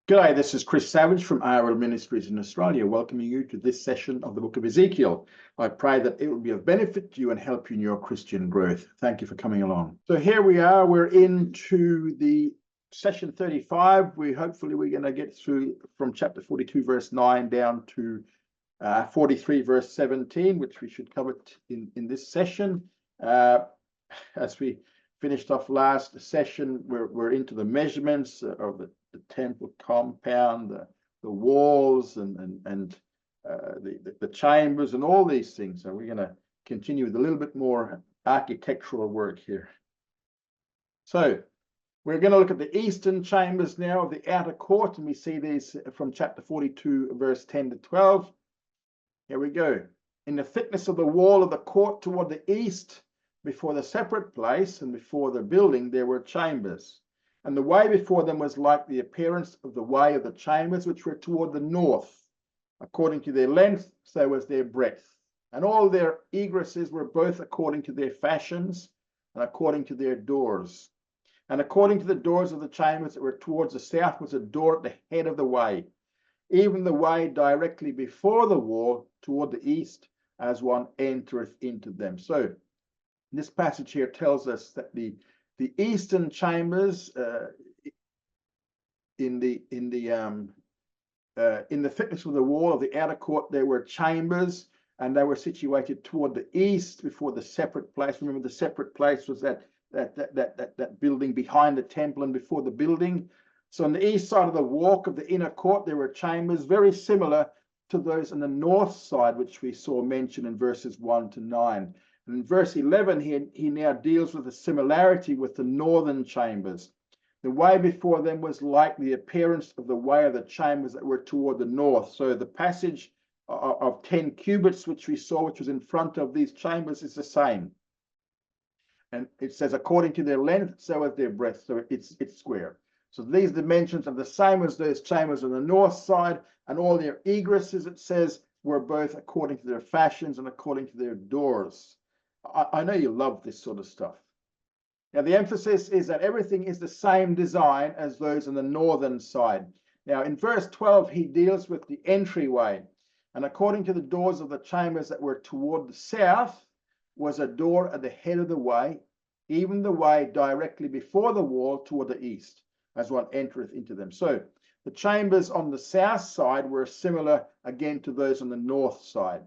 G'day, this is Chris Savage from RL Ministries in Australia, welcoming you to this session of the book of Ezekiel. I pray that it will be of benefit to you and help you in your Christian growth. Thank you for coming along. So here we are, we're into the session 35. Hopefully we're going to get through from chapter 42 verse 9 down to 43 verse 17, which we should cover in this session. As we finished off last session, we're into the measurements of the temple compound, the walls, and the chambers, and all these things. So we're going to continue with a little bit more architectural work here. So we're going to look at the eastern chambers now of the outer court, and we see these from chapter 42, verse 10 to 12. Here we go. In the thickness of the wall of the court toward the east, before the separate place and before the building, there were chambers. And the way before them was like the appearance of the way of the chambers which were toward the north. According to their length, so was their breadth. And all their egresses were both according to their fashions and according to their doors. And according to the doors of the chambers that were towards the south was a door at the head of the way, even the way directly before the wall toward the east, as one entereth into them. So this passage here tells us that the eastern chambers in the thickness of the wall of the outer court, there were chambers, and they were situated toward the east before the separate place. Remember, the separate place was that building behind the temple and before the building. So on the east side of the walk of the inner court, there were chambers very similar to those on the north side, which we saw mentioned in verses 1 to 9. In verse 11, he now deals with a similarity with the northern chambers. The way before them was like the appearance of the way of the chambers that were toward the north. So the passage of 10 cubits, which we saw, which was in front of these chambers, is the same. And it says, according to their length, so is their breadth. So it's square. So these dimensions are the same as those chambers on the north side, and all their egresses, it says, were both according to their fashions and according to their doors. I know you love this sort of stuff. Now, the emphasis is that everything is the same design as those on the northern side. Now, in verse 12, he deals with the entryway. And according to the doors of the chambers that were toward the south, was a door at the head of the way, even the way directly before the wall toward the east, as one entereth into them. So the chambers on the south side were similar again to those on the north side.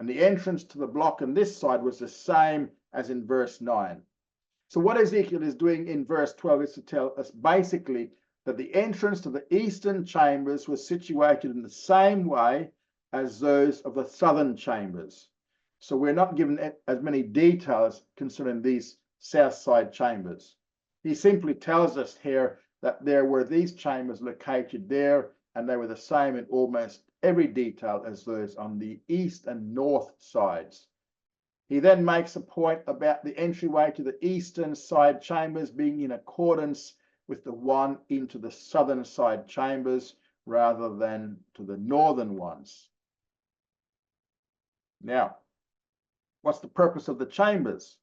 And the entrance to the block on this side was the same as in verse 9. So what Ezekiel is doing in verse 12 is to tell us basically that the entrance to the eastern chambers was situated in the same way as those of the southern chambers. So we're not given as many details concerning these south side chambers. He simply tells us here that there were these chambers located there, and they were the same in almost every detail as those on the east and north sides. He then makes a point about the entryway to the eastern side chambers being in accordance with the one into the southern side chambers rather than to the northern ones. Now, what's the purpose of the chambers?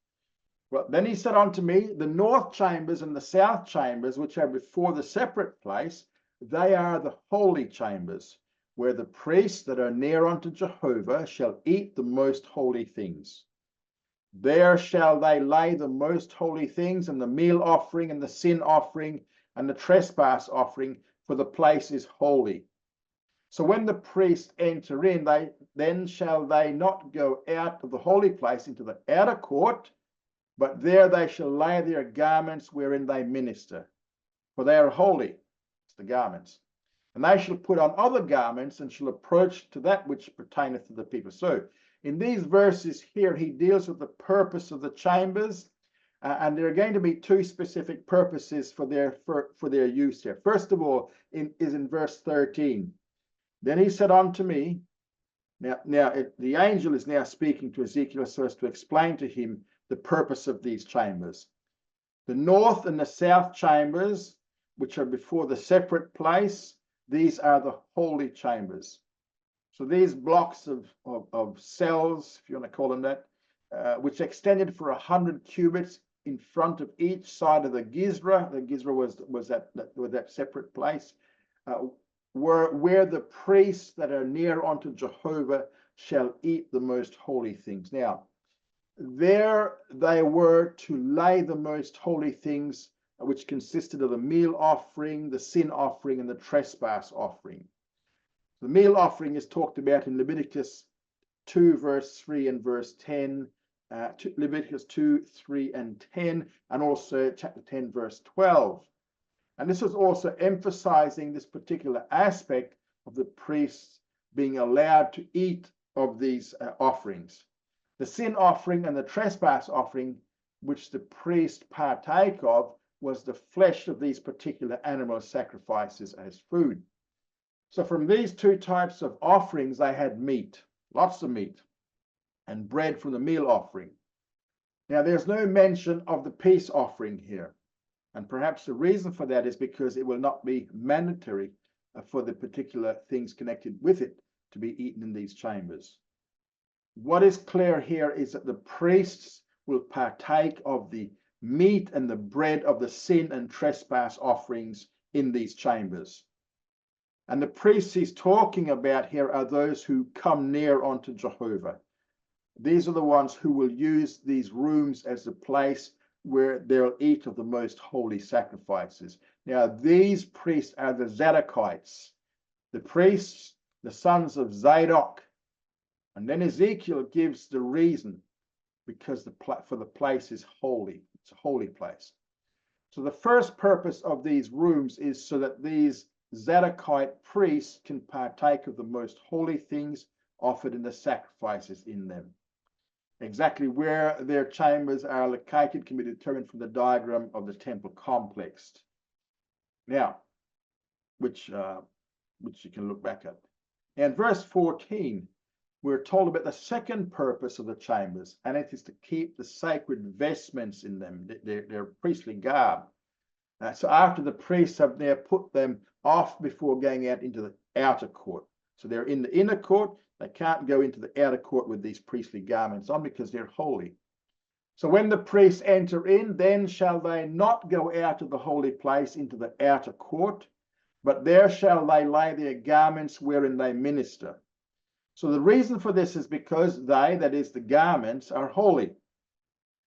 Well, then he said unto me, the north chambers and the south chambers, which are before the separate place, they are the holy chambers, where the priests that are near unto Jehovah shall eat the most holy things. There shall they lay the most holy things, and the meal offering, and the sin offering, and the trespass offering, for the place is holy. So when the priests enter in, then shall they not go out of the holy place into the outer court, but there they shall lay their garments wherein they minister, for they are holy. It's the garments. And they shall put on other garments, and shall approach to that which pertaineth to the people. So in these verses here, he deals with the purpose of the chambers, and there are going to be two specific purposes for their use here. First of all, is in verse 13. Then he said unto me, the angel is now speaking to Ezekiel so as to explain to him the purpose of these chambers. The north and the south chambers, which are before the separate place, these are the holy chambers. So these blocks of cells, if you want to call them that, which extended for 100 cubits in front of each side of the Gizra. The Gizra was that separate place. where the priests that are near unto Jehovah shall eat the most holy things. Now, there they were to lay the most holy things, which consisted of the meal offering, the sin offering, and the trespass offering. The meal offering is talked about in Leviticus 2, verse 3 and verse 10, Leviticus 2, 3 and 10, and also chapter 10, verse 12. And this was also emphasizing this particular aspect of the priests being allowed to eat of these offerings. The sin offering and the trespass offering, which the priest partake of, was the flesh of these particular animal sacrifices as food. So from these two types of offerings, they had meat, lots of meat, and bread from the meal offering. Now, there's no mention of the peace offering here. And perhaps the reason for that is because it will not be mandatory for the particular things connected with it to be eaten in these chambers. What is clear here is that the priests will partake of the meat and the bread of the sin and trespass offerings in these chambers. And the priests he's talking about here are those who come near unto Jehovah. These are the ones who will use these rooms as a place where they'll eat of the most holy sacrifices. Now, these priests are the Zadokites, the priests, the sons of Zadok. And then Ezekiel gives the reason, because for the place is holy. It's a holy place. So the first purpose of these rooms is so that these Zadokite priests can partake of the most holy things offered in the sacrifices in them. Exactly where their chambers are located can be determined from the diagram of the temple complex. Now, which you can look back at. In verse 14, we're told about the second purpose of the chambers, and it is to keep the sacred vestments in them, their priestly garb. So after the priests have now put them off before going out into the outer court. So they're in the inner court. They can't go into the outer court with these priestly garments on because they're holy. So when the priests enter in, then shall they not go out of the holy place into the outer court, but there shall they lay their garments wherein they minister. So the reason for this is because they, that is the garments, are holy.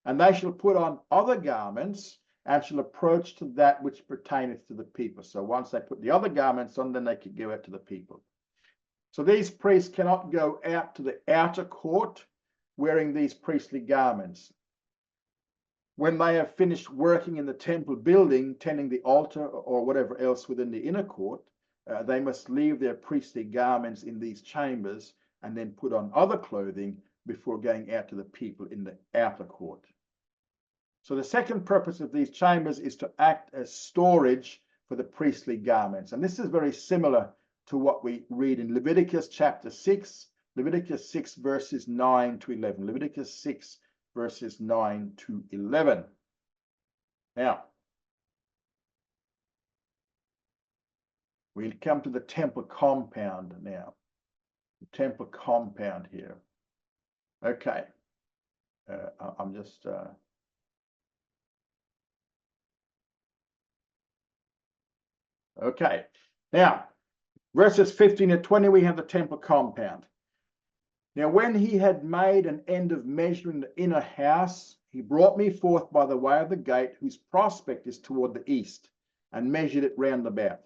And they shall put on other garments and shall approach to that which pertaineth to the people. So once they put the other garments on, then they could go out to the people. So these priests cannot go out to the outer court wearing these priestly garments. When they have finished working in the temple building, tending the altar or whatever else within the inner court, they must leave their priestly garments in these chambers and then put on other clothing before going out to the people in the outer court. So the second purpose of these chambers is to act as storage for the priestly garments. And this is very similar to what we read in Leviticus chapter 6, Leviticus 6 verses 9 to 11. Leviticus 6 verses 9 to 11. Now, we'll come to the temple compound now. The temple compound here. Okay. I'm just... Okay. Now, verses 15 to 20, we have the temple compound. Now, when he had made an end of measuring the inner house, he brought me forth by the way of the gate, whose prospect is toward the east, and measured it round about.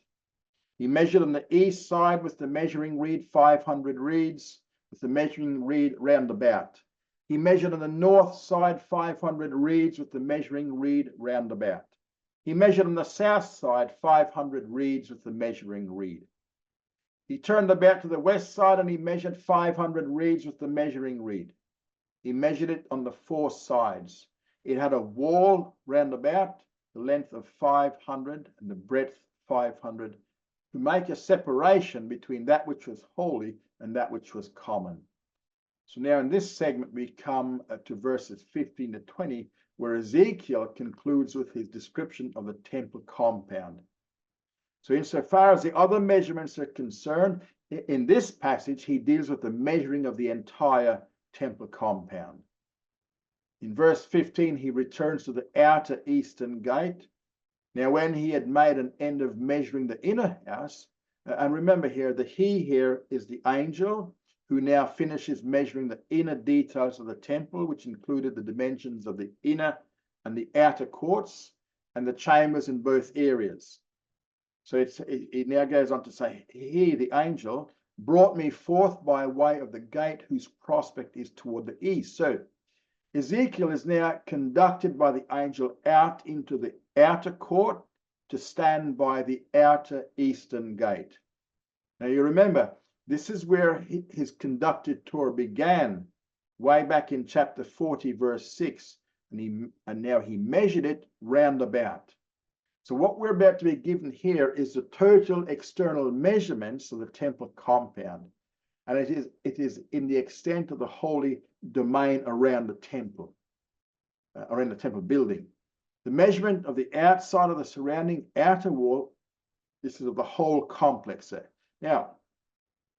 He measured on the east side with the measuring reed 500 reeds, with the measuring reed round about. He measured on the north side 500 reeds with the measuring reed round about. He measured on the south side 500 reeds with the measuring reed. He turned about to the west side and he measured 500 reeds with the measuring reed. He measured it on the four sides. It had a wall round about, the length of 500 and the breadth 500, to make a separation between that which was holy and that which was common. So now in this segment we come to verses 15 to 20, where Ezekiel concludes with his description of the temple compound. So insofar as the other measurements are concerned, in this passage he deals with the measuring of the entire temple compound. In verse 15 he returns to the outer eastern gate. Now when he had made an end of measuring the inner house, And remember here, the he here is the angel who now finishes measuring the inner details of the temple, which included the dimensions of the inner and the outer courts and the chambers in both areas. So it now goes on to say, he, the angel, brought me forth by way of the gate whose prospect is toward the east. So Ezekiel is now conducted by the angel out into the outer court to stand by the outer eastern gate. Now you remember, this is where his conducted tour began, way back in chapter 40, verse 6, and now he measured it round about. So what we're about to be given here is the total external measurements of the temple compound, and it is in the extent of the holy domain around the temple, around the temple building. The measurement of the outside of the surrounding outer wall, this is of the whole complex there. Now,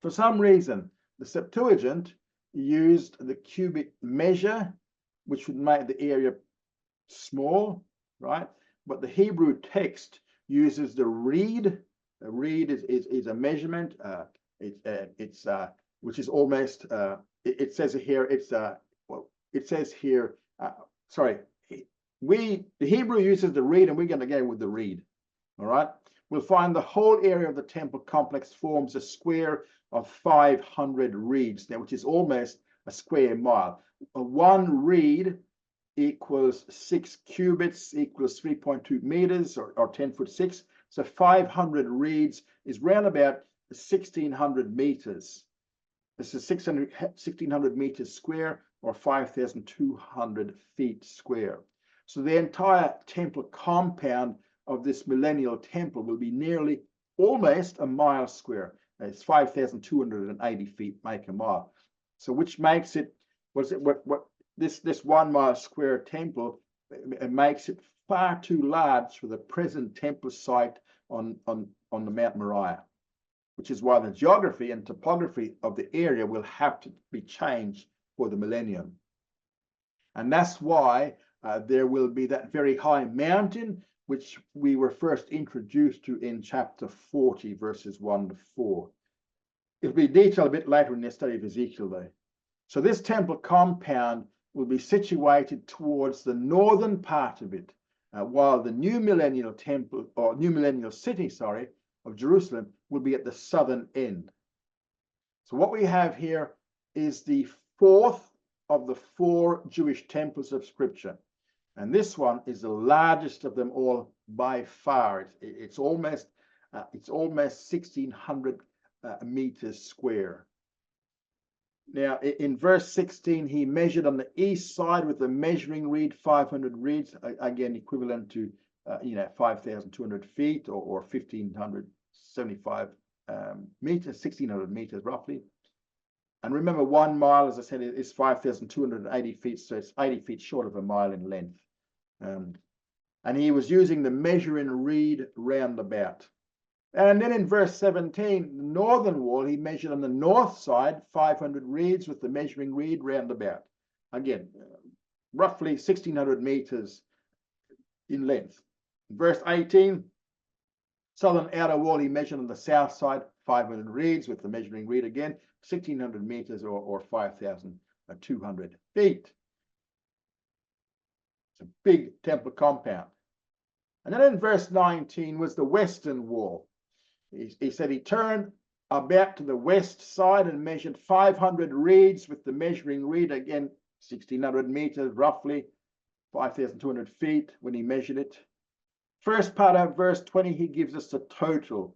for some reason, the Septuagint used the cubic measure, which would make the area small, right? But the Hebrew text uses the reed. A reed is a measurement. Which is almost. It says here. It says here. Sorry. The Hebrew uses the reed, and we're going to go with the reed. All right. We'll find the whole area of the temple complex forms a square of 500 reeds, now, which is almost a square mile. One reed equals 6 cubits, equals 3.2 meters, or 10 foot 6. So 500 reeds is round about 1,600 meters. This is 1,600 meters square, or 5,200 feet square. So the entire temple compound of this millennial temple will be nearly almost a mile square. It's 5,280 feet make a mile. So which makes it, this 1 mile square temple, it makes it far too large for the present temple site on the Mount Moriah, which is why the geography and topography of the area will have to be changed for the millennium. And that's why there will be that very high mountain, which we were first introduced to in chapter 40, verses 1 to 4. It'll be detailed a bit later in the study of Ezekiel, though. So this temple compound will be situated towards the northern part of it, while the new millennial temple, or new millennial city, of Jerusalem will be at the southern end. So what we have here is the fourth of the 4 Jewish temples of Scripture. And this one is the largest of them all by far. It's almost 1,600 meters square. Now, in verse 16, he measured on the east side with the measuring reed 500 reeds, again equivalent to 5,200 feet or 1,575 meters, 1,600 meters roughly. And remember, 1 mile, as I said, is 5,280 feet, so it's 80 feet short of a mile in length. And he was using the measuring reed roundabout. And then in verse 17, the northern wall, he measured on the north side 500 reeds with the measuring reed roundabout. Again, roughly 1,600 meters in length. In verse 18, southern outer wall, he measured on the south side 500 reeds with the measuring reed again, 1,600 meters or 5,200 feet. It's a big temple compound. And then in verse 19 was the western wall. He said he turned about to the west side and measured 500 reeds with the measuring reed, again 1,600 meters roughly, 5,200 feet when he measured it. First part of verse 20, he gives us the total.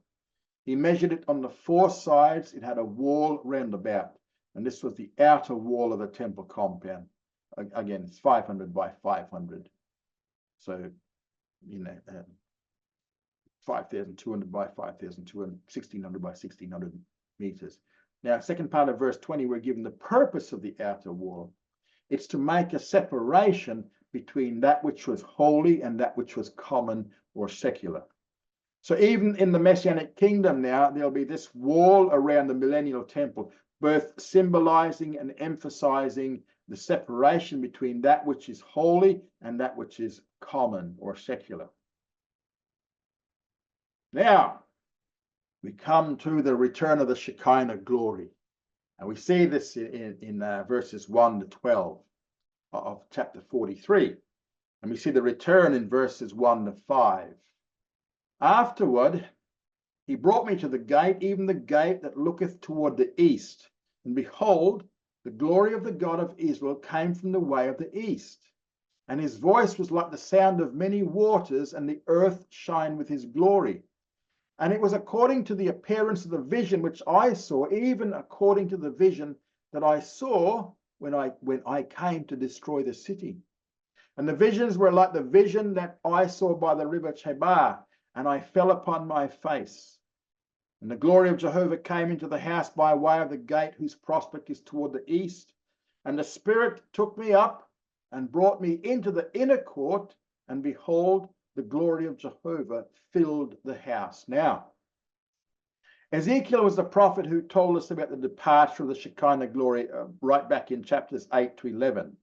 He measured it on the 4 sides. It had a wall round about, and this was the outer wall of the temple compound. Again, it's 500 by 500. So, 5,200 by 5,200, 1,600 by 1,600 meters. Now, second part of verse 20, we're given the purpose of the outer wall. It's to make a separation between that which was holy and that which was common or secular. So even in the Messianic kingdom now, there'll be this wall around the millennial temple, both symbolizing and emphasizing the separation between that which is holy and that which is common or secular. Now, we come to the return of the Shekinah glory. And we see this in verses 1 to 12 of chapter 43. And we see the return in verses 1 to 5. Afterward, he brought me to the gate, even the gate that looketh toward the east. And behold, the glory of the God of Israel came from the way of the east. And his voice was like the sound of many waters, and the earth shined with his glory. And it was according to the appearance of the vision which I saw, even according to the vision that I saw when I came to destroy the city. And the visions were like the vision that I saw by the river Chebar, and I fell upon my face. And the glory of Jehovah came into the house by way of the gate whose prospect is toward the east. And the Spirit took me up and brought me into the inner court, and behold, the glory of Jehovah filled the house. Now, Ezekiel was the prophet who told us about the departure of the Shekinah glory right back in chapters 8 to 11.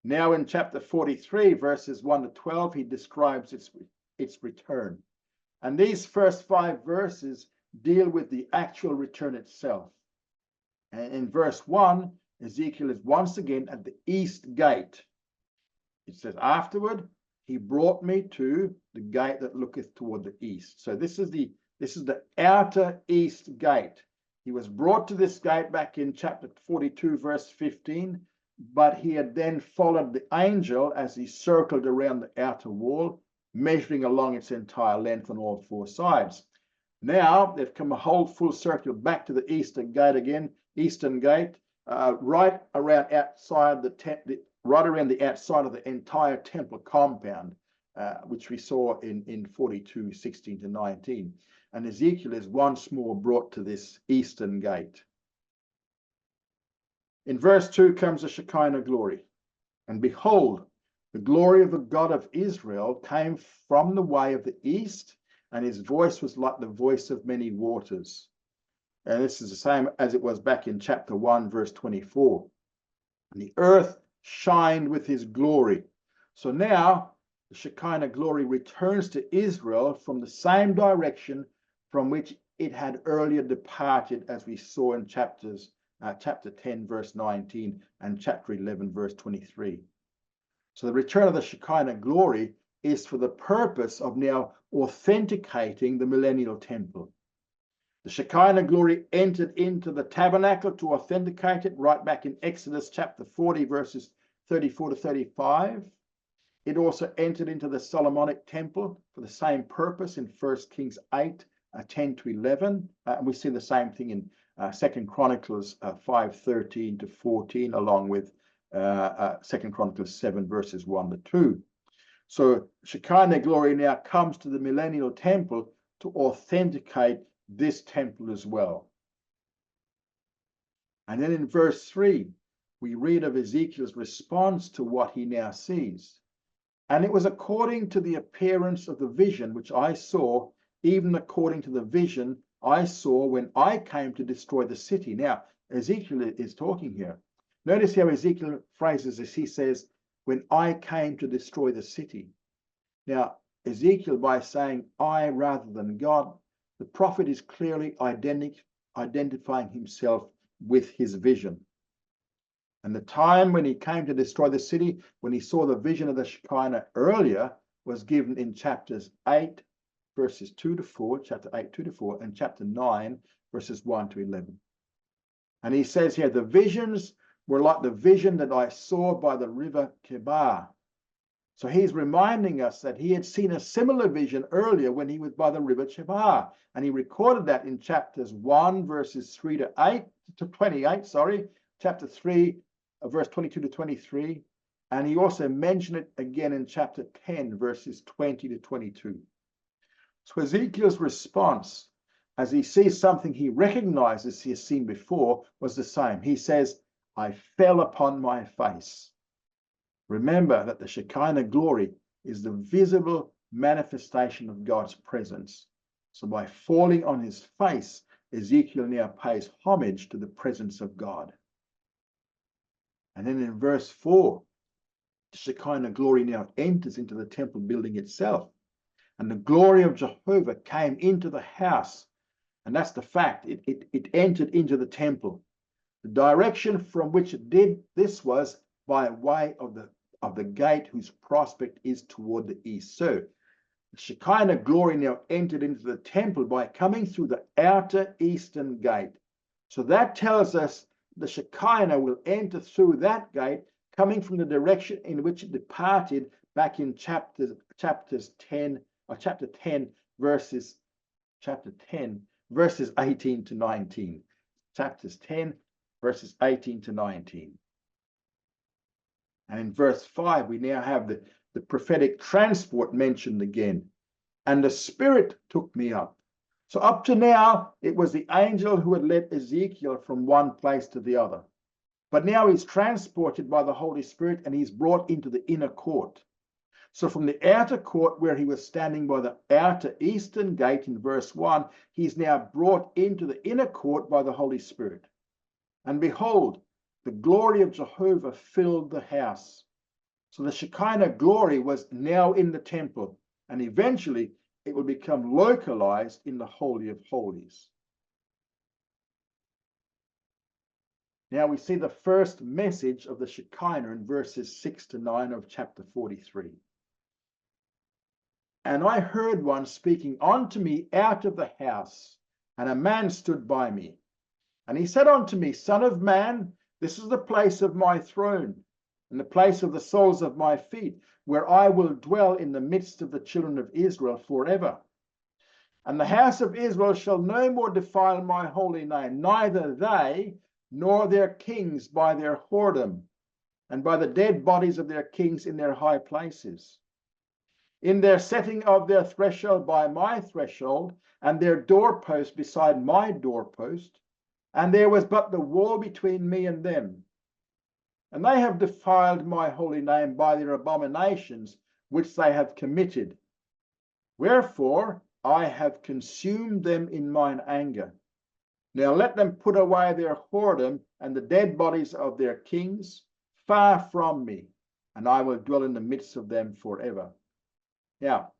Now in chapter 43, verses 1 to 12, he describes its return. And these first 5 verses deal with the actual return itself. And in verse 1, Ezekiel is once again at the east gate. It says, afterward, he brought me to the gate that looketh toward the east. So this is the outer east gate. He was brought to this gate back in chapter 42, verse 15, but he had then followed the angel as he circled around the outer wall, measuring along its entire length on all 4 sides. Now they've come a whole full circle back to the eastern gate again, right around outside right around the outside of the entire temple compound, which we saw in 42, 16 to 19. And Ezekiel is once more brought to this eastern gate. In verse 2 comes the Shekinah glory. And behold, the glory of the God of Israel came from the way of the east, and his voice was like the voice of many waters. And this is the same as it was back in chapter 1, verse 24. And the earth shined with his glory. So now the Shekinah glory returns to Israel from the same direction from which it had earlier departed, as we saw in chapter 10, verse 19, and chapter 11, verse 23. So the return of the Shekinah glory is for the purpose of now authenticating the millennial temple. The Shekinah glory entered into the tabernacle to authenticate it right back in Exodus chapter 40, verses 34 to 35. It also entered into the Solomonic temple for the same purpose in 1 Kings 8, 10 to 11. And we see the same thing in 2 Chronicles 5, 13 to 14, along with 2 Chronicles 7, verses 1 to 2. So Shekinah glory now comes to the millennial temple to authenticate this temple as well. And then in verse 3, we read of Ezekiel's response to what he now sees. And it was according to the appearance of the vision which I saw, even according to the vision I saw when I came to destroy the city. Now, Ezekiel is talking here. Notice how Ezekiel phrases this. He says, when I came to destroy the city. Now, Ezekiel, by saying I rather than God, the prophet is clearly identifying himself with his vision. And the time when he came to destroy the city, when he saw the vision of the Shekinah earlier, was given in chapters 8, verses 2 to 4, chapter 8, 2 to 4, and chapter 9, verses 1 to 11. And he says here, the visions were like the vision that I saw by the river Chebar. So he's reminding us that he had seen a similar vision earlier when he was by the river Chebar. And he recorded that in chapters 1, verses 3 to 28, chapter 3, verse 22 to 23. And he also mentioned it again in chapter 10, verses 20 to 22. So Ezekiel's response, as he sees something he recognizes he has seen before, was the same. He says, I fell upon my face. Remember that the Shekinah glory is the visible manifestation of God's presence. So by falling on his face, Ezekiel now pays homage to the presence of God. And then in verse 4, the Shekinah glory now enters into the temple building itself. And the glory of Jehovah came into the house And that's the fact. It entered into the temple. The direction from which it did this was by way of the gate whose prospect is toward the east. So the Shekinah glory now entered into the temple by coming through the outer eastern gate. So that tells us the Shekinah will enter through that gate, coming from the direction in which it departed back in chapter 10 verses 18 to 19. Chapters 10 verses 18 to 19. And in verse 5 we now have the prophetic transport mentioned again. And the Spirit took me up. So up to now it was the angel who had led Ezekiel from one place to the other. But now he's transported by the Holy Spirit and he's brought into the inner court. So from the outer court where he was standing by the outer eastern gate in verse 1, he's now brought into the inner court by the Holy Spirit. And behold, the glory of Jehovah filled the house. So the Shekinah glory was now in the temple, and eventually it will become localized in the Holy of Holies. Now we see the first message of the Shekinah in verses 6 to 9 of chapter 43. And I heard one speaking unto me out of the house, and a man stood by me. And he said unto me, Son of man, this is the place of my throne, and the place of the soles of my feet, where I will dwell in the midst of the children of Israel forever. And the house of Israel shall no more defile my holy name, neither they nor their kings by their whoredom, and by the dead bodies of their kings in their high places. In their setting of their threshold by my threshold, and their doorpost beside my doorpost, and there was but the wall between me and them. And they have defiled my holy name by their abominations which they have committed. Wherefore I have consumed them in mine anger. Now let them put away their whoredom and the dead bodies of their kings far from me, and I will dwell in the midst of them forever. Now,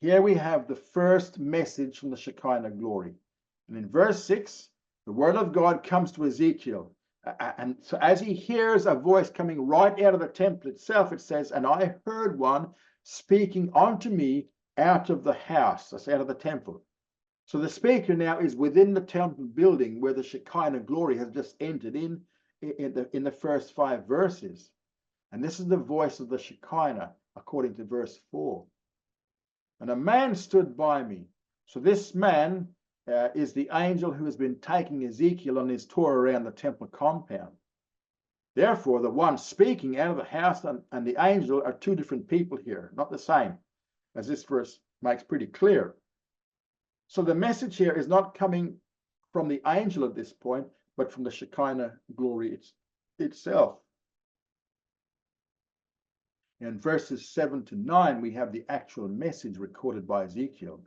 here we have the first message from the Shekinah glory. And in verse 6, the word of God comes to Ezekiel. And so as he hears a voice coming right out of the temple itself, it says, and I heard one speaking unto me out of the house, that's out of the temple. So the speaker now is within the temple building where the Shekinah glory has just entered in the first 5 verses. And this is the voice of the Shekinah, according to verse 4. And a man stood by me. So this man is the angel who has been taking Ezekiel on his tour around the temple compound. Therefore, the one speaking out of the house and the angel are 2 different people here, not the same, as this verse makes pretty clear. So the message here is not coming from the angel at this point, but from the Shekinah glory itself. In verses 7 to 9, we have the actual message recorded by Ezekiel.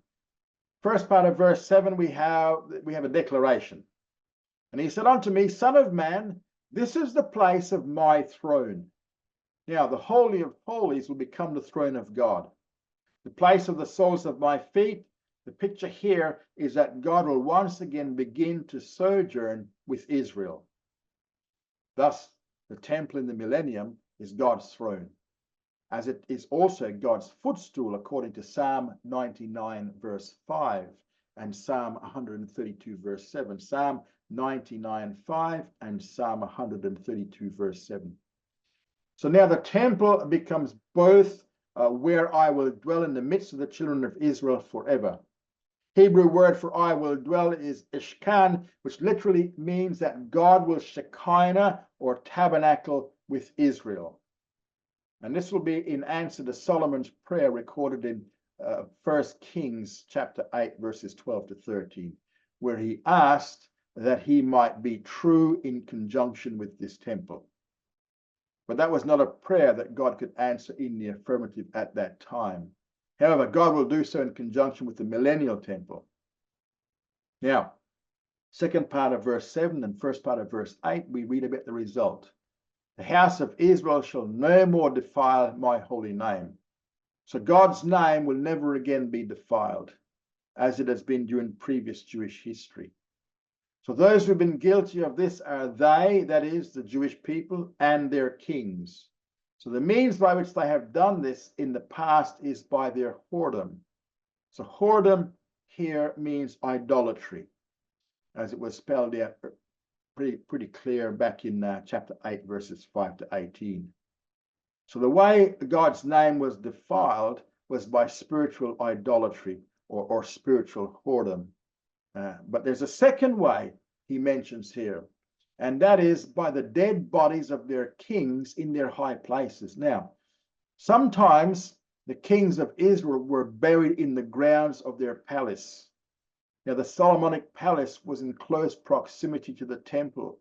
First part of verse 7, we have a declaration. And he said unto me, Son of man, this is the place of my throne. Now, the Holy of Holies will become the throne of God. The place of the soles of my feet, the picture here is that God will once again begin to sojourn with Israel. Thus, the temple in the millennium is God's throne, as it is also God's footstool, according to Psalm 99, verse 5, and Psalm 132, verse 7. Psalm 99, 5, and Psalm 132, verse 7. So now the temple becomes both where I will dwell in the midst of the children of Israel forever. Hebrew word for I will dwell is ishkan, which literally means that God will Shekinah or tabernacle with Israel. And this will be in answer to Solomon's prayer recorded in 1 Kings chapter 8, verses 12 to 13, where he asked that he might be true in conjunction with this temple. But that was not a prayer that God could answer in the affirmative at that time. However, God will do so in conjunction with the millennial temple. Now, second part of verse 7 and first part of verse 8, we read about the result. The house of Israel shall no more defile my holy name. So God's name will never again be defiled. as it has been during previous Jewish history. So those who've been guilty of this are they, that is, the Jewish people, and their kings. So the means by which they have done this in the past is by their whoredom. So whoredom here means idolatry, as it was spelled out pretty clear back in chapter 8, verses 5 to 18. So the way God's name was defiled was by spiritual idolatry or spiritual whoredom. But there's a second way he mentions here, and that is by the dead bodies of their kings in their high places. Now, sometimes the kings of Israel were buried in the grounds of their palace. Now, the Solomonic palace was in close proximity to the temple,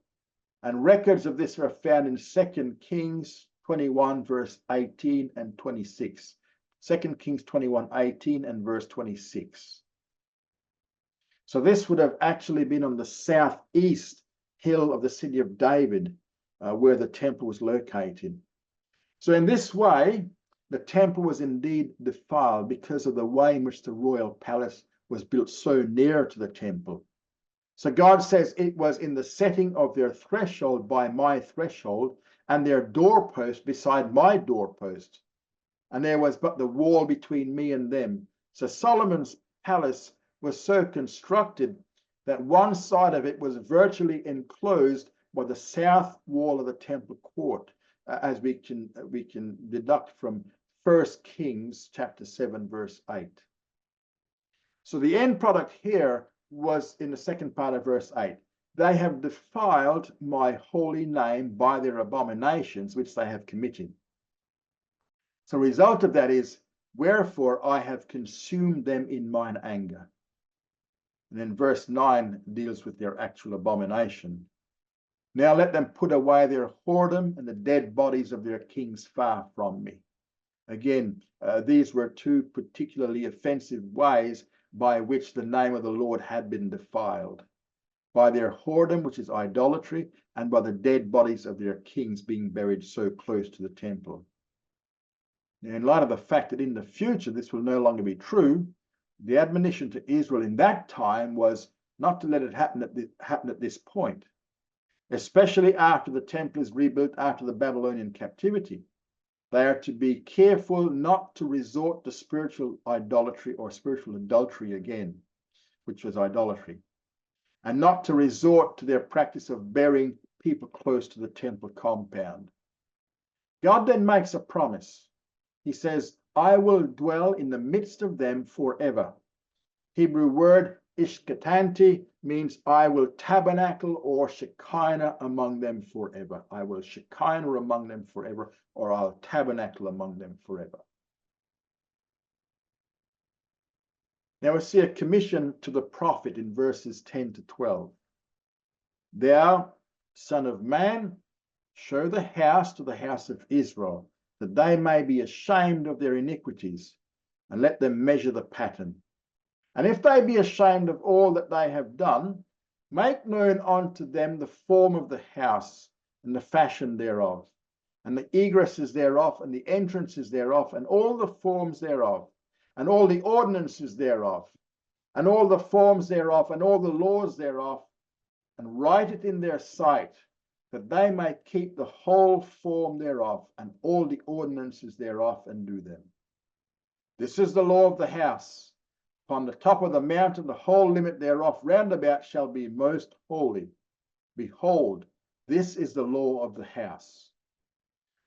and records of this are found in 2 Kings 21, verse 18 and 26. 2 Kings 21, 18 and verse 26. So this would have actually been on the southeast hill of the city of David, where the temple was located. So in this way, the temple was indeed defiled because of the way in which the royal palace was built so near to the temple. So God says it was in the setting of their threshold by my threshold, and their doorpost beside my doorpost. And there was but the wall between me and them. So Solomon's palace was so constructed that one side of it was virtually enclosed by the south wall of the temple court, as we can deduct from 1 Kings chapter 7, verse 8. So the end product here was in the second part of verse 8. They have defiled my holy name by their abominations which they have committed. So the result of that is, wherefore I have consumed them in mine anger. And then verse 9 deals with their actual abomination. Now let them put away their whoredom and the dead bodies of their kings far from me. Again, these were two particularly offensive ways by which the name of the Lord had been defiled. By their whoredom, which is idolatry, and by the dead bodies of their kings being buried so close to the temple. Now, in light of the fact that in the future this will no longer be true, the admonition to Israel in that time was not to let it happen at this point, especially after the temple is rebuilt after the Babylonian captivity. They are to be careful not to resort to spiritual idolatry or spiritual adultery again, which was idolatry, and not to resort to their practice of burying people close to the temple compound. God then makes a promise. He says, I will dwell in the midst of them forever. Hebrew word ishkatanti means I will tabernacle or shekinah among them forever. I will shekinah among them forever, or I'll tabernacle among them forever. Now we see a commission to the prophet in verses 10 to 12. Thou, son of man, show the house to the house of Israel, that they may be ashamed of their iniquities, and let them measure the pattern. And if they be ashamed of all that they have done, make known unto them the form of the house, and the fashion thereof, and the egresses thereof, and the entrances thereof, and all the forms thereof, and all the ordinances thereof, and all the forms thereof, and all the laws thereof, and write it in their sight, that they may keep the whole form thereof, and all the ordinances thereof, and do them. This is the law of the house. Upon the top of the mountain, the whole limit thereof round about shall be most holy. Behold, this is the law of the house.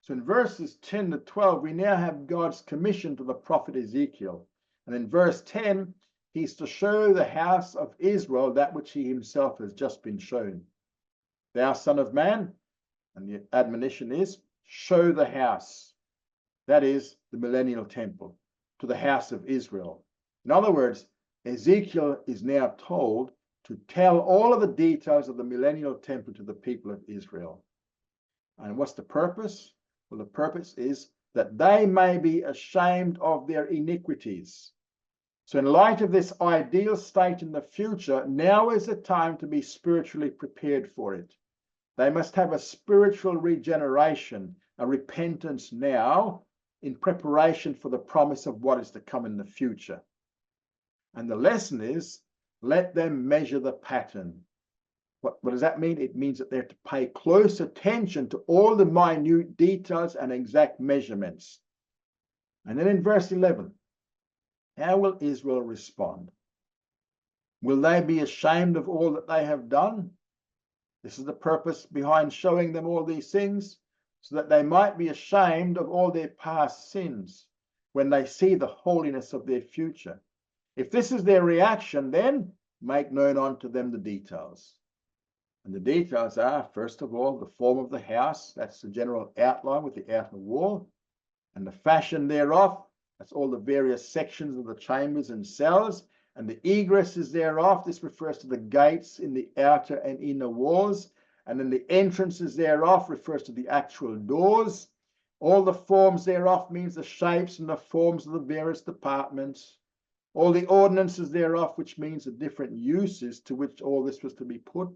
So in verses 10 to 12, we now have God's commission to the prophet Ezekiel. And in verse 10, he's to show the house of Israel that which he himself has just been shown. Thou son of man, and the admonition is, show the house, that is the millennial temple, to the house of Israel. In other words, Ezekiel is now told to tell all of the details of the millennial temple to the people of Israel. And what's the purpose? Well, the purpose is that they may be ashamed of their iniquities. So in light of this ideal state in the future, now is the time to be spiritually prepared for it. They must have a spiritual regeneration, a repentance now, in preparation for the promise of what is to come in the future. And the lesson is, let them measure the pattern. What does that mean? It means that they're to pay close attention to all the minute details and exact measurements. And then in verse 11, how will Israel respond? Will they be ashamed of all that they have done? This is the purpose behind showing them all these things, so that they might be ashamed of all their past sins when they see the holiness of their future. If this is their reaction, then make known unto them the details. And the details are, first of all, the form of the house. That's the general outline with the outer wall. And the fashion thereof. That's all the various sections of the chambers and cells. And the egresses thereof. This refers to the gates in the outer and inner walls. And then the entrances thereof refers to the actual doors. All the forms thereof means the shapes and the forms of the various departments. All the ordinances thereof, which means the different uses to which all this was to be put.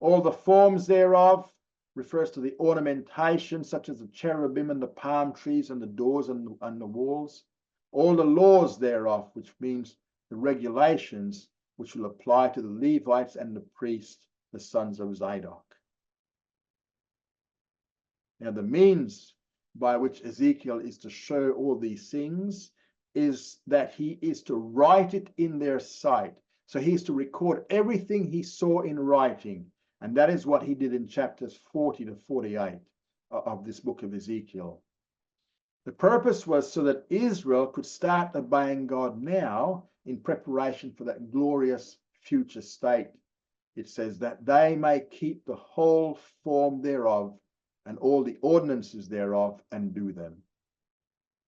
All the forms thereof refers to the ornamentation, such as the cherubim and the palm trees and the doors and the walls. All the laws thereof, which means the regulations which will apply to the Levites and the priests, the sons of Zadok. Now, the means by which Ezekiel is to show all these things is that he is to write it in their sight. So he is to record everything he saw in writing. And that is what he did in chapters 40 to 48 of this book of Ezekiel. The purpose was so that Israel could start obeying God now in preparation for that glorious future state. It says that they may keep the whole form thereof and all the ordinances thereof and do them.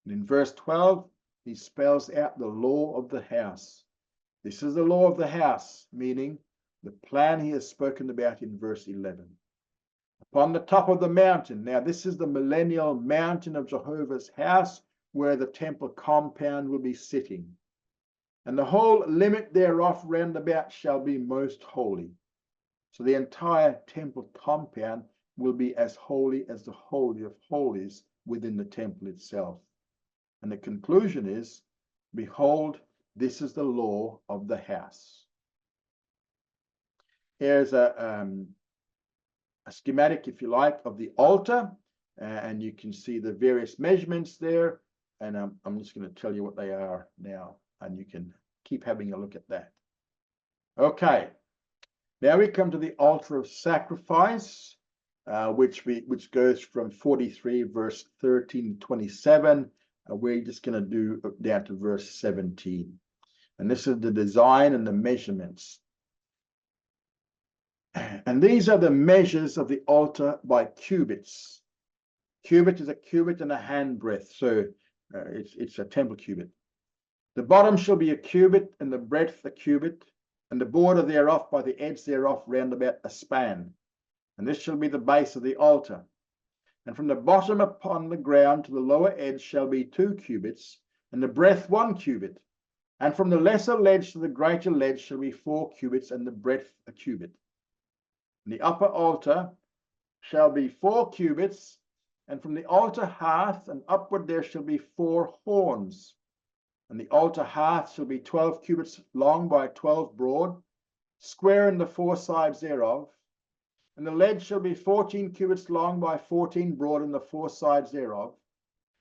And in verse 12, he spells out the law of the house. This is the law of the house, meaning the plan he has spoken about in verse 11. Upon the top of the mountain. Now, this is the millennial mountain of Jehovah's house where the temple compound will be sitting. And the whole limit thereof round about shall be most holy. So the entire temple compound will be as holy as the Holy of Holies within the temple itself. And the conclusion is, behold, this is the law of the house. Here's a schematic, if you like, of the altar, and you can see the various measurements there. And I'm just going to tell you what they are now, and you can keep having a look at that. Okay, now we come to the altar of sacrifice, which goes from 43 verse 13 to 27. We're just going to do down to verse 17, and this is the design and the measurements. And these are the measures of the altar by cubits. Cubit is a cubit and a handbreadth, so it's a temple cubit. The bottom shall be a cubit, and the breadth a cubit, and the border thereof by the edge thereof round about a span. And this shall be the base of the altar. And from the bottom upon the ground to the lower edge shall be 2 cubits, and the breadth 1 cubit. And from the lesser ledge to the greater ledge shall be 4 cubits, and the breadth a cubit. And the upper altar shall be 4 cubits, and from the altar hearth and upward there shall be 4 horns. And the altar hearth shall be 12 cubits long by 12 broad, square in the 4 sides thereof. And the ledge shall be 14 cubits long by 14 broad in the 4 sides thereof.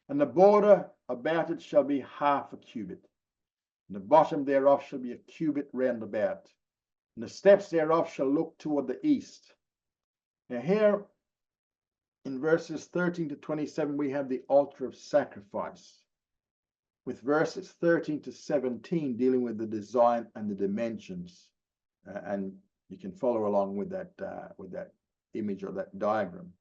And the border about it shall be half a cubit. And the bottom thereof shall be a cubit round about. And the steps thereof shall look toward the east. Now here in verses 13 to 27, we have the altar of sacrifice, with verses 13 to 17 dealing with the design and the dimensions. And you can follow along with that image or that diagram.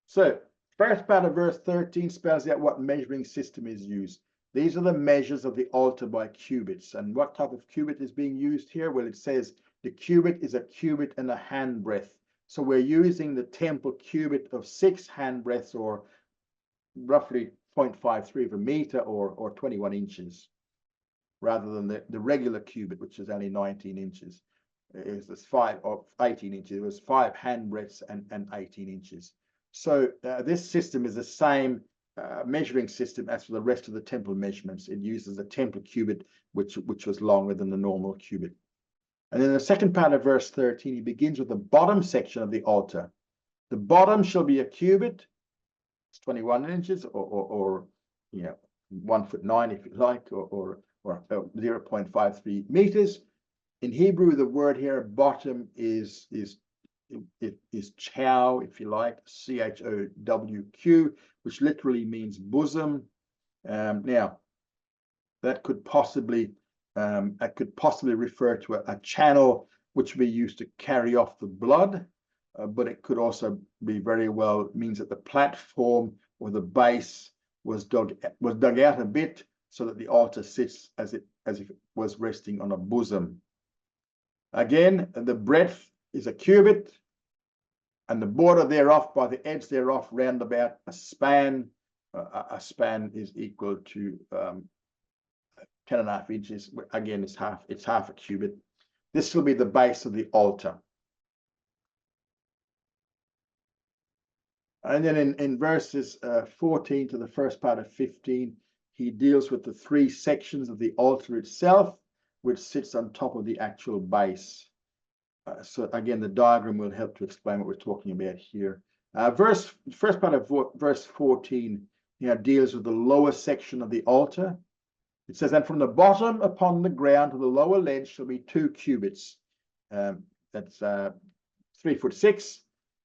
So, first part of verse 13 spells out what measuring system is used. These are the measures of the altar by cubits. And what type of cubit is being used here? Well, it says the cubit is a cubit and a handbreadth. So we're using the temple cubit of 6 handbreadths, or roughly 0.53 of a meter, or 21 inches, rather than the regular cubit, which is only 19 inches. It was 5 or 18 inches. It was 5 handbreadths and 18 inches. So this system is the same measuring system as for the rest of the temple measurements. It uses the temple cubit, which was longer than the normal cubit. And in the second part of verse 13, he begins with the bottom section of the altar. The bottom shall be a cubit. It's 21 inches, or 1 foot 9 if you like, or 0.53 meters. In Hebrew, the word here bottom is chow, if you like, CHOWQ, which literally means bosom. Now, that could possibly refer to a channel which we use to carry off the blood, but it could also be very well means that the platform or the base was dug out a bit so that the altar sits as if it was resting on a bosom. Again, the breadth is a cubit, and the border thereof by the edge thereof round about a span. A span is equal to 10.5 inches. Again, it's half a cubit. This will be the base of the altar. And then in verses 14 to the first part of 15, he deals with the 3 sections of the altar itself, which sits on top of the actual base. So again, the diagram will help to explain what we're talking about here. First part of verse 14 deals with the lower section of the altar. It says, and from the bottom upon the ground to the lower ledge shall be 2 cubits. That's 3 foot 6.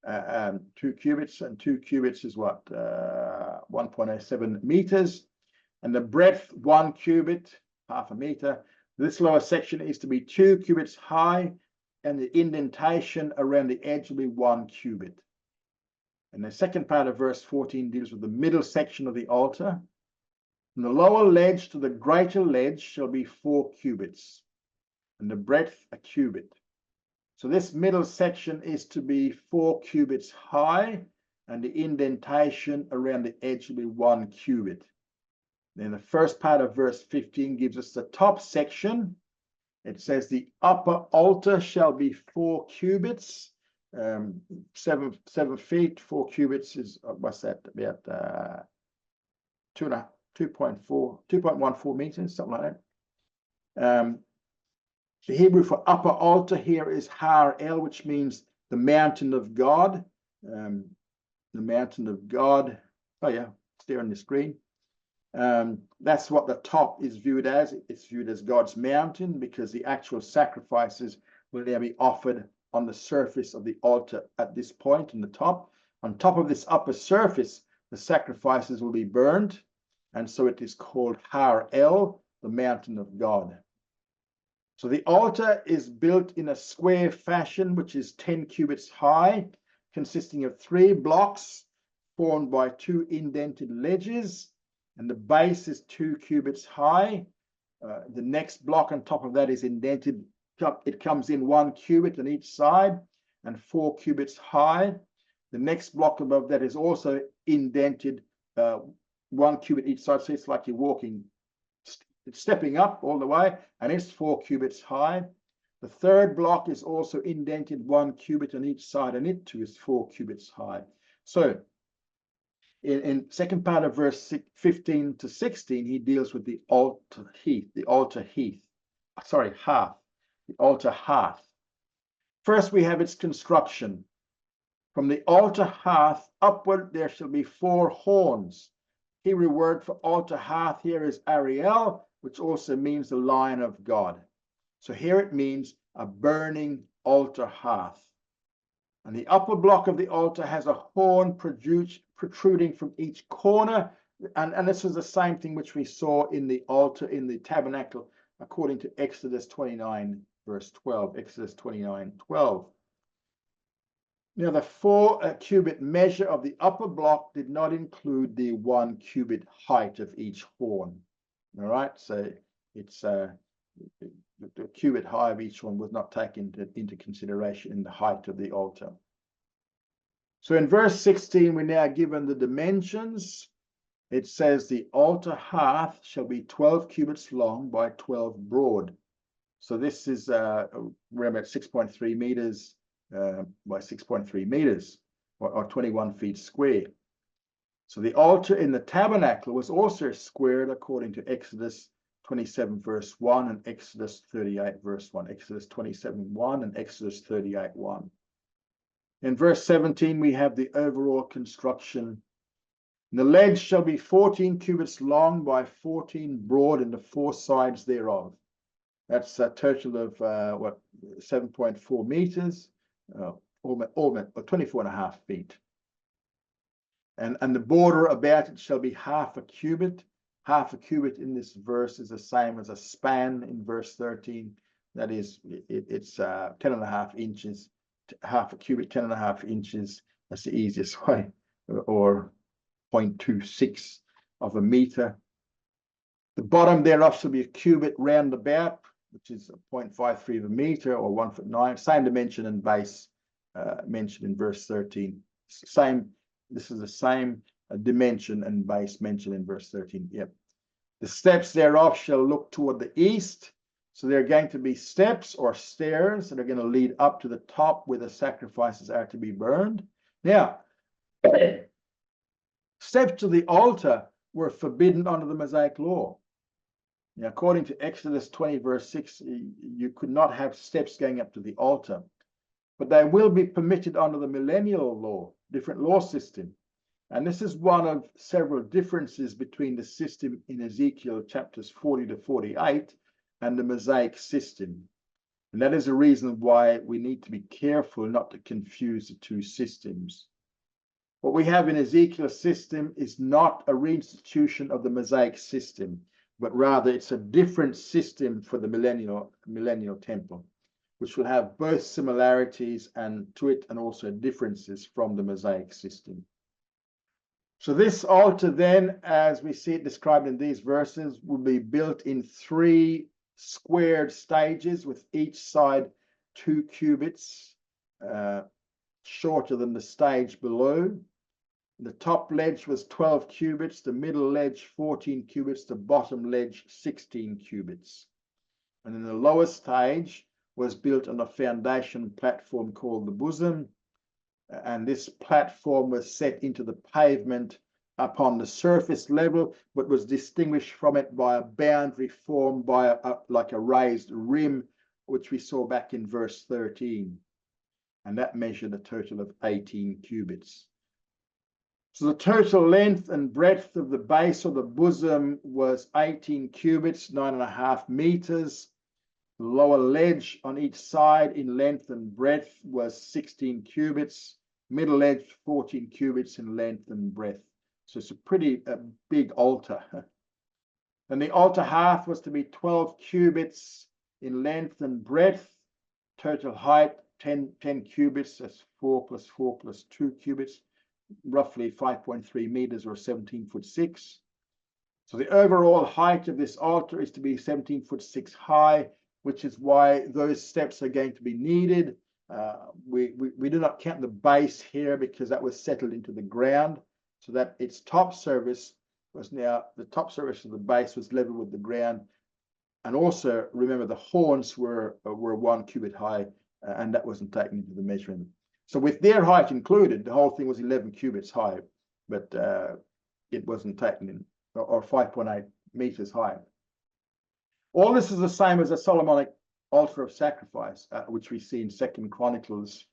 2 cubits, and 2 cubits is what? 1.07 meters. And the breadth, 1 cubit, half a meter. This lower section is to be 2 cubits high, and the indentation around the edge will be 1 cubit. And the second part of verse 14 deals with the middle section of the altar. From the lower ledge to the greater ledge shall be 4 cubits, and the breadth a cubit. So this middle section is to be 4 cubits high, and the indentation around the edge will be 1 cubit. Then the first part of verse 15 gives us the top section. It says the upper altar shall be 4 cubits, 7 feet. 4 cubits is what's that? About 2.14 meters, something like that. The Hebrew for upper altar here is Har El, which means the mountain of God. The mountain of God. Oh yeah, it's there on the screen. That's what the top is viewed as. It's viewed as God's mountain because the actual sacrifices will now be offered on the surface of the altar at this point in the top. On top of this upper surface, the sacrifices will be burned, and so it is called Har El, the mountain of God. So the altar is built in a square fashion, which is 10 cubits high, consisting of 3 blocks formed by 2 indented ledges, and the base is 2 cubits high. The next block on top of that is indented. It comes in 1 cubit on each side and 4 cubits high. The next block above that is also indented 1 cubit each side, so it's like you're walking. It's stepping up all the way, and it's 4 cubits high. The third block is also indented 1 cubit on each side, and it too is 4 cubits high. So in second part of verse 15 to 16, he deals with the altar hearth. First, we have its construction. From the altar hearth upward, there shall be 4 horns. Hebrew word for altar hearth here is Ariel, which also means the lion of God. So here it means a burning altar hearth. And the upper block of the altar has a horn protruding from each corner. And this is the same thing which we saw in the altar, in the tabernacle, according to Exodus 29, verse 12. Exodus 29:12. Now, the 4 cubit measure of the upper block did not include the 1 cubit height of each horn. All right, so it's the cubit height of each one was not taken into consideration in the height of the altar. So in verse 16, we're now given the dimensions. It says the altar hearth shall be 12 cubits long by 12 broad. So this is around about 6.3 meters by 6.3 meters, or 21 feet square. So the altar in the tabernacle was also squared according to Exodus 27 verse 1 and Exodus 38 verse 1. Exodus 27 1 and Exodus 38 1. In verse 17 we have the overall construction. The ledge shall be 14 cubits long by 14 broad in the four sides thereof. That's a total of 7.4 meters, almost 24.5 feet. And the border about it shall be half a cubit. Half a cubit in this verse is the same as a span in verse 13. That is, it's 10.5 inches. Half a cubit, 10.5 inches. That's the easiest way, or 0.26 of a meter. The bottom thereof shall be a cubit round about, which is 0.53 of a meter, or 1 foot 9. Same dimension and base mentioned in verse 13. Same. This is the same dimension and base mentioned in verse 13. Yep. The steps thereof shall look toward the east. So there are going to be steps or stairs that are going to lead up to the top where the sacrifices are to be burned. Now, steps to the altar were forbidden under the Mosaic law. Now, according to Exodus 20, verse 6, you could not have steps going up to the altar. But they will be permitted under the millennial law, different law system. And this is one of several differences between the system in Ezekiel chapters 40 to 48 and the Mosaic system. And that is the reason why we need to be careful not to confuse the two systems. What we have in Ezekiel's system is not a reinstitution of the Mosaic system, but rather it's a different system for the millennial temple, which will have both similarities to it and also differences from the Mosaic system. So this altar then, as we see it described in these verses, will be built in 3 squared stages, with each side 2 cubits shorter than the stage below. The top ledge was 12 cubits, the middle ledge 14 cubits, the bottom ledge 16 cubits. And then the lower stage was built on a foundation platform called the bosom, and this platform was set into the pavement upon the surface level, but was distinguished from it by a boundary formed by like a raised rim, which we saw back in verse 13, and that measured a total of 18 cubits. So the total length and breadth of the base of the bosom was 18 cubits, 9.5 meters. The lower ledge on each side in length and breadth was 16 cubits. Middle ledge 14 cubits in length and breadth. So it's a pretty big altar. And the altar half was to be 12 cubits in length and breadth. Total height 10 cubits. That's 4 plus 4 plus 2 cubits. Roughly 5.3 meters or 17'6". So the overall height of this altar is to be 17'6" high, which is why those steps are going to be needed. We do not count the base here because that was settled into the ground, so that its top surface was now, the top surface of the base was level with the ground. And also remember the horns were 1 cubit high, and that wasn't taken into the measurement. So with their height included, the whole thing was 11 cubits high, but it wasn't taken in, or 5.8 meters high. All this is the same as a Solomonic altar of sacrifice, which we see in 2 Chronicles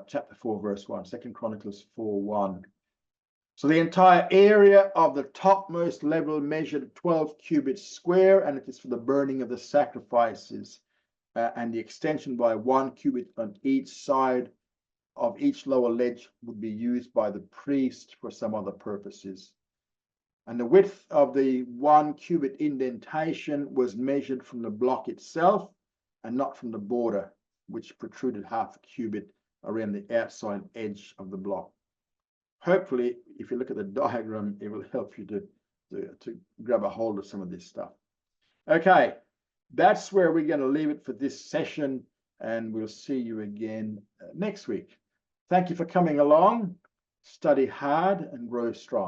chapter 4, verse 1, 2 Chronicles 4:1. So the entire area of the topmost level measured 12 cubits square, and it is for the burning of the sacrifices, and the extension by 1 cubit on each side of each lower ledge would be used by the priest for some other purposes. And the width of the 1 cubit indentation was measured from the block itself and not from the border, which protruded half a cubit around the outside edge of the block. Hopefully, if you look at the diagram, it will help you to grab a hold of some of this stuff. Okay, that's where we're going to leave it for this session, and we'll see you again next week. Thank you for coming along. Study hard and grow strong.